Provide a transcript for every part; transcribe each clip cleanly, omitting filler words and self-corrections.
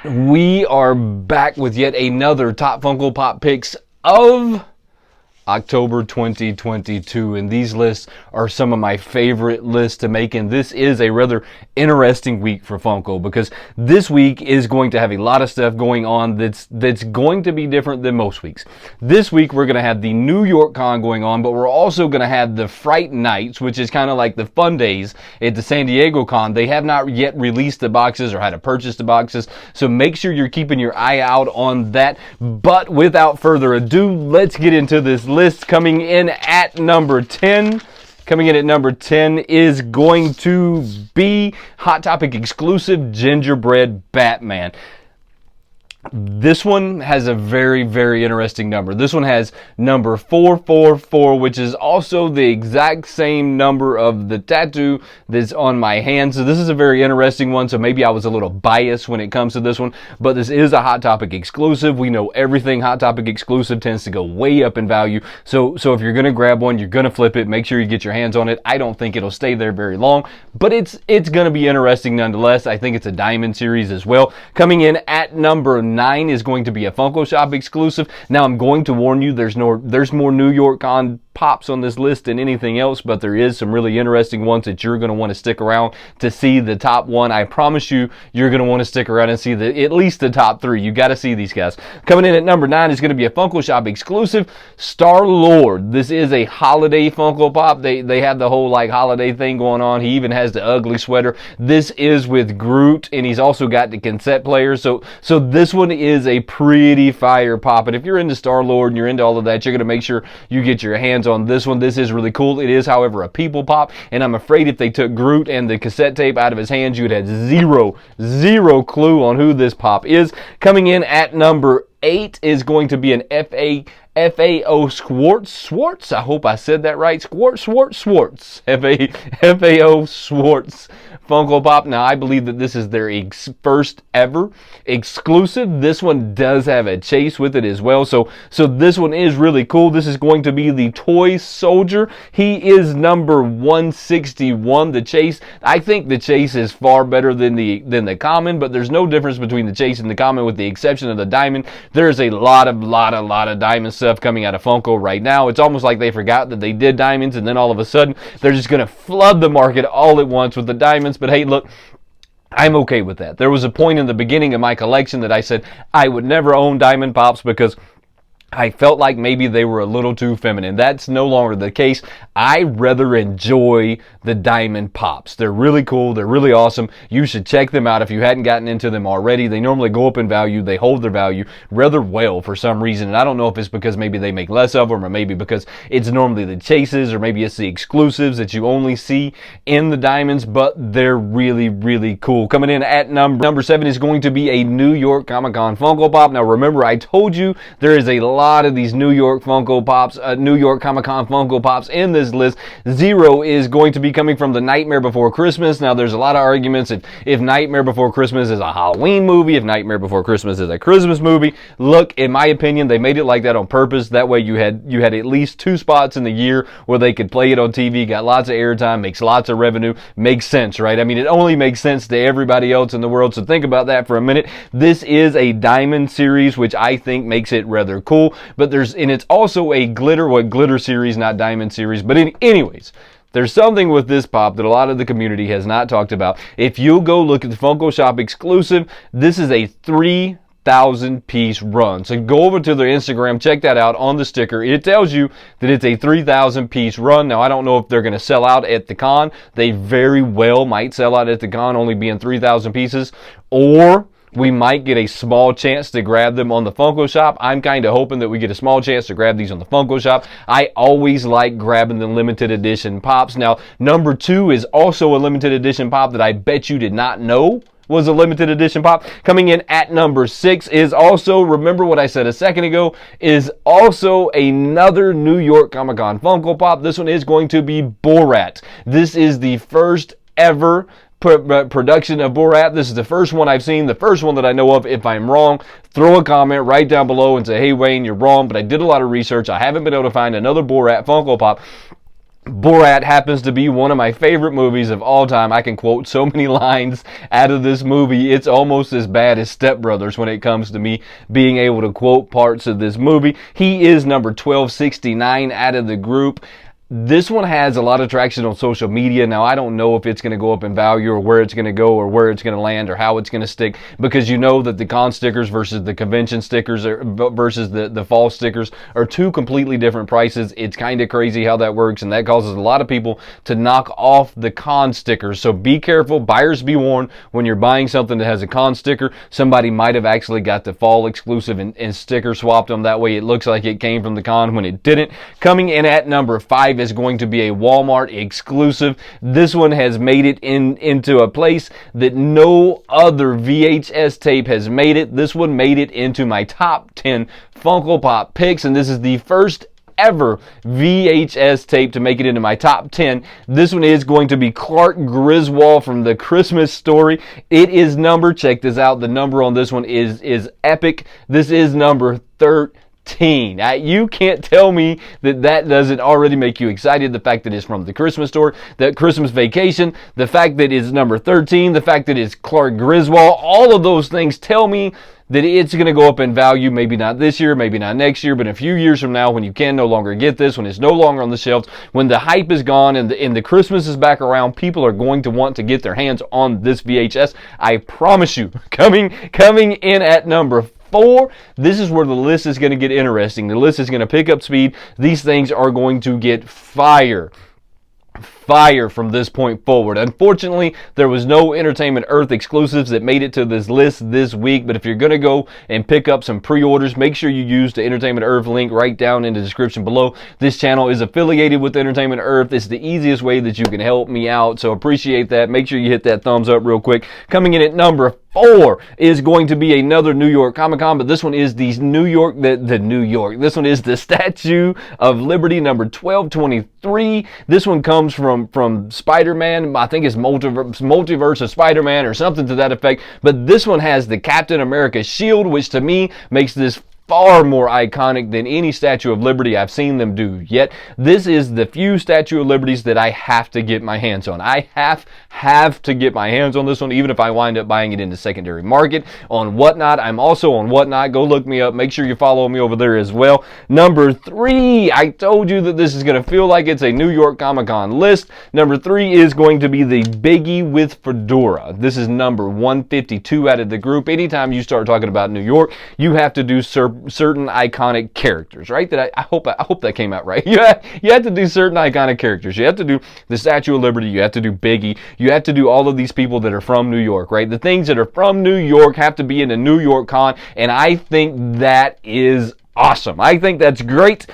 We are back with yet another top Funko Pop picks of October 2022, and these lists are some of my favorite lists to make, and this is a rather interesting week for Funko because this week is going to have a lot of stuff going on that's going to be different than most weeks. This week we're going to have the New York Con going on, but we're also going to have the Fright Nights, which is kind of like the fun days at the San Diego Con. They have not yet released the boxes or how to purchase the boxes, so make sure you're keeping your eye out on that. But without further ado, let's get into this list. Coming in at number 10 is going to be Hot Topic exclusive Gingerbread Batman. This one has a very, very interesting number. This one has number 444, which is also the exact same number of the tattoo that's on my hand. So this is a very interesting one. So maybe I was a little biased when it comes to this one, but this is a Hot Topic exclusive. We know everything Hot Topic exclusive tends to go way up in value. So if you're going to grab one, you're going to flip it. Make sure you get your hands on it. I don't think it'll stay there very long, but it's going to be interesting nonetheless. I think it's a diamond series as well. Coming in at number 9 is going to be a Funko Shop exclusive. Now I'm going to warn you, there's more New York Con pops on this list than anything else, but there is some really interesting ones that you're going to want to stick around to see the top one. I promise you're going to want to stick around and see at least the top 3. You got to see these guys. Coming in at number 9 is going to be a Funko Shop exclusive Star-Lord. This is a holiday Funko Pop. They have the whole like holiday thing going on. He even has the ugly sweater. This is with Groot, and he's also got the cassette player. So this one is a pretty fire pop. And if you're into Star-Lord and you're into all of that, you're going to make sure you get your hands on this one. This is really cool. It is, however, a people pop, and I'm afraid if they took Groot and the cassette tape out of his hands, you'd have zero clue on who this pop is. Coming in at number 8 is going to be an FAO Schwarz. I hope I said that right. Schwarz. FAO Schwarz Funko Pop. Now, I believe that this is their first ever exclusive. This one does have a chase with it as well. So this one is really cool. This is going to be the Toy Soldier. He is number 161. The chase, I think the chase is far better than the common, but there's no difference between the chase and the common with the exception of the diamond. There's a lot of diamond stuff coming out of Funko right now. It's almost like they forgot that they did diamonds, and then all of a sudden they're just going to flood the market all at once with the diamonds. But hey, look, I'm okay with that. There was a point in the beginning of my collection that I said I would never own diamond pops because I felt like maybe they were a little too feminine. That's no longer the case. I rather enjoy the diamond pops. They're really cool. They're really awesome. You should check them out if you hadn't gotten into them already. They normally go up in value. They hold their value rather well for some reason. And I don't know if it's because maybe they make less of them, or maybe because it's normally the chases, or maybe it's the exclusives that you only see in the diamonds, but they're really, really cool. Coming in at number 7 is going to be a New York Comic-Con Funko Pop. Now remember, I told you there is a lot of these New York Funko Pops, New York Comic-Con Funko Pops in this list. 0 is going to be coming from the Nightmare Before Christmas. Now there's a lot of arguments if Nightmare Before Christmas is a Halloween movie, if Nightmare Before Christmas is a Christmas movie. Look, in my opinion, they made it like that on purpose. That way you had at least 2 spots in the year where they could play it on TV, got lots of airtime, makes lots of revenue, makes sense, right? I mean, it only makes sense to everybody else in the world, so think about that for a minute. This is a diamond series, which I think makes it rather cool. But it's also a glitter series, not diamond series. But anyways, there's something with this pop that a lot of the community has not talked about. If you go look at the Funko Shop exclusive, this is a 3,000 piece run. So go over to their Instagram, check that out on the sticker. It tells you that it's a 3,000 piece run. Now, I don't know if they're going to sell out at the con. They very well might sell out at the con, only being 3,000 pieces, or we might get a small chance to grab them on the Funko Shop. I'm kind of hoping that we get a small chance to grab these on the Funko Shop. I always like grabbing the limited edition pops. Now, number 2 is also a limited edition pop that I bet you did not know was a limited edition pop. Coming in at number 6 is also, remember what I said a second ago, is also another New York Comic-Con Funko Pop. This one is going to be Borat. This is the first ever production of Borat. This is the first one I've seen, the first one that I know of. If I'm wrong, throw a comment right down below and say, hey Wayne, you're wrong, but I did a lot of research. I haven't been able to find another Borat Funko Pop. Borat happens to be one of my favorite movies of all time. I can quote so many lines out of this movie. It's almost as bad as Step Brothers when it comes to me being able to quote parts of this movie. He is number 1269 out of the group. This one has a lot of traction on social media. Now, I don't know if it's going to go up in value or where it's going to go or where it's going to land or how it's going to stick, because you know that the con stickers versus the convention stickers versus the fall stickers are two completely different prices. It's kind of crazy how that works, and that causes a lot of people to knock off the con stickers. So be careful. Buyers be warned when you're buying something that has a con sticker. Somebody might have actually got the fall exclusive and sticker swapped them. That way it looks like it came from the con when it didn't. Coming in at number 5 is going to be a Walmart exclusive. This one has made it into a place that no other VHS tape has made it. This one made it into my top 10 Funko Pop picks, and this is the first ever VHS tape to make it into my top 10. This one is going to be Clark Griswold from the Christmas Story. It is number, check this out, the number on this one is epic. This is number 13. You can't tell me that doesn't already make you excited. The fact that it's from the Christmas Story, that Christmas Vacation, the fact that it's number 13, the fact that it's Clark Griswold, all of those things tell me that it's going to go up in value. Maybe not this year, maybe not next year, but a few years from now when you can no longer get this, when it's no longer on the shelves, when the hype is gone and the Christmas is back around, people are going to want to get their hands on this VHS. I promise you. Coming in at number 4, this is where the list is going to get interesting. The list is going to pick up speed. These things are going to get fire from this point forward. Unfortunately, there was no Entertainment Earth exclusives that made it to this list this week, but if you're going to go and pick up some pre-orders, make sure you use the Entertainment Earth link right down in the description below. This channel is affiliated with Entertainment Earth. It's the easiest way that you can help me out, so appreciate that. Make sure you hit that thumbs up real quick. Coming in at number 4 is going to be another New York Comic Con, but this one is the this one is the Statue of Liberty, number 1223. This one comes from Spider-Man. I think it's Multiverse of Spider-Man or something to that effect, but this one has the Captain America shield, which to me makes this far more iconic than any Statue of Liberty I've seen them do yet. This is the few Statue of Liberties that I have to get my hands on. I have to get my hands on this one, even if I wind up buying it in the secondary market on Whatnot. I'm also on Whatnot. Go look me up. Make sure you follow me over there as well. Number 3, I told you that this is going to feel like it's a New York Comic Con list. Number 3 is going to be the Biggie with Fedora. This is number 152 out of the group. Anytime you start talking about New York, you have to do certain iconic characters, right? I hope that came out right. You have to do certain iconic characters. You have to do the Statue of Liberty. You have to do Biggie. You have to do all of these people that are from New York, right? The things that are from New York have to be in a New York con, and I think that is awesome. I think that's great.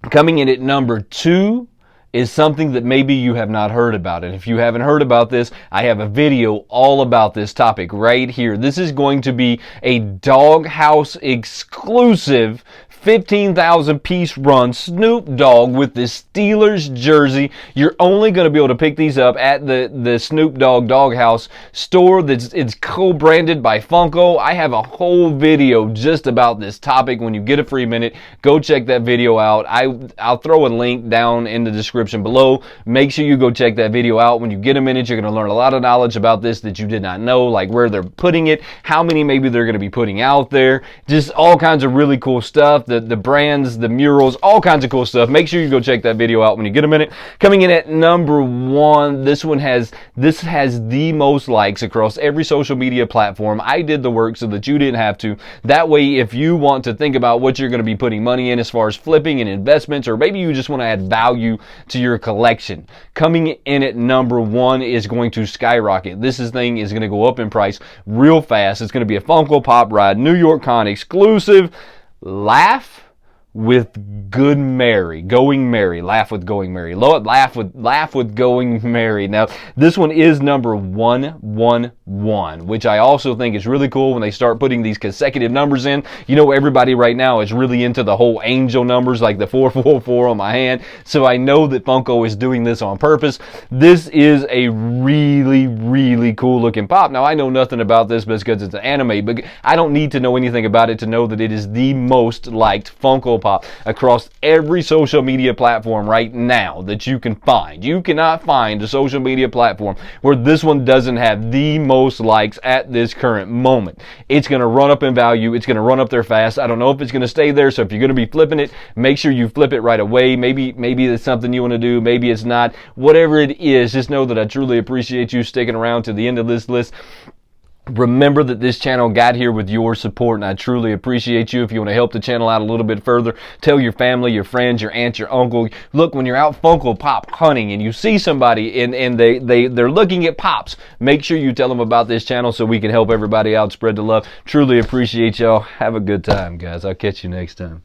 Coming in at number 2 is something that maybe you have not heard about. And if you haven't heard about this, I have a video all about this topic right here. This is going to be a Doghouse exclusive 15,000 piece run Snoop Dogg with the Steelers jersey. You're only going to be able to pick these up at the Snoop Dogg Doghouse store. It's co-branded by Funko. I have a whole video just about this topic. When you get a free minute, go check that video out. I'll throw a link down in the description below. Make sure you go check that video out. When you get a minute, you're going to learn a lot of knowledge about this that you did not know, like where they're putting it, how many maybe they're going to be putting out there, just all kinds of really cool stuff. The brands, the murals, all kinds of cool stuff. Make sure you go check that video out when you get a minute. Coming in at number 1, this has the most likes across every social media platform. I did the work so that you didn't have to. That way, if you want to think about what you're going to be putting money in as far as flipping and investments, or maybe you just want to add value to your collection, coming in at number 1 is going to skyrocket. This thing is going to go up in price real fast. It's going to be a Funko Pop Ride New York Con exclusive. Laugh with Going Merry. Laugh with Going Merry. Laugh with Going Merry. Now, this one is number 111, which I also think is really cool when they start putting these consecutive numbers in. You know, everybody right now is really into the whole angel numbers, like the 444 on my hand. So I know that Funko is doing this on purpose. This is a really, really cool looking pop. Now, I know nothing about this, but it's because it's an anime, but I don't need to know anything about it to know that it is the most liked Funko Funko Pop across every social media platform right now that you can find. You cannot find a social media platform where this one doesn't have the most likes at this current moment. It's going to run up in value. It's going to run up there fast. I don't know if it's going to stay there, so if you're going to be flipping it, make sure you flip it right away. Maybe it's something you want to do. Maybe it's not. Whatever it is, just know that I truly appreciate you sticking around to the end of this list. Remember that this channel got here with your support, and I truly appreciate you. If you want to help the channel out a little bit further, tell your family, your friends, your aunt, your uncle. Look, when you're out Funko Pop hunting and you see somebody and they're looking at pops, make sure you tell them about this channel so we can help everybody out, spread the love. Truly appreciate y'all. Have a good time, guys. I'll catch you next time.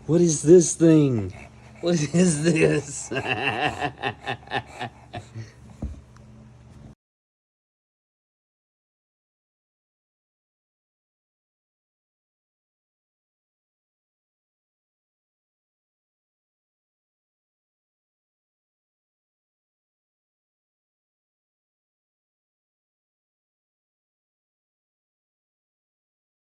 What is this thing? What is this?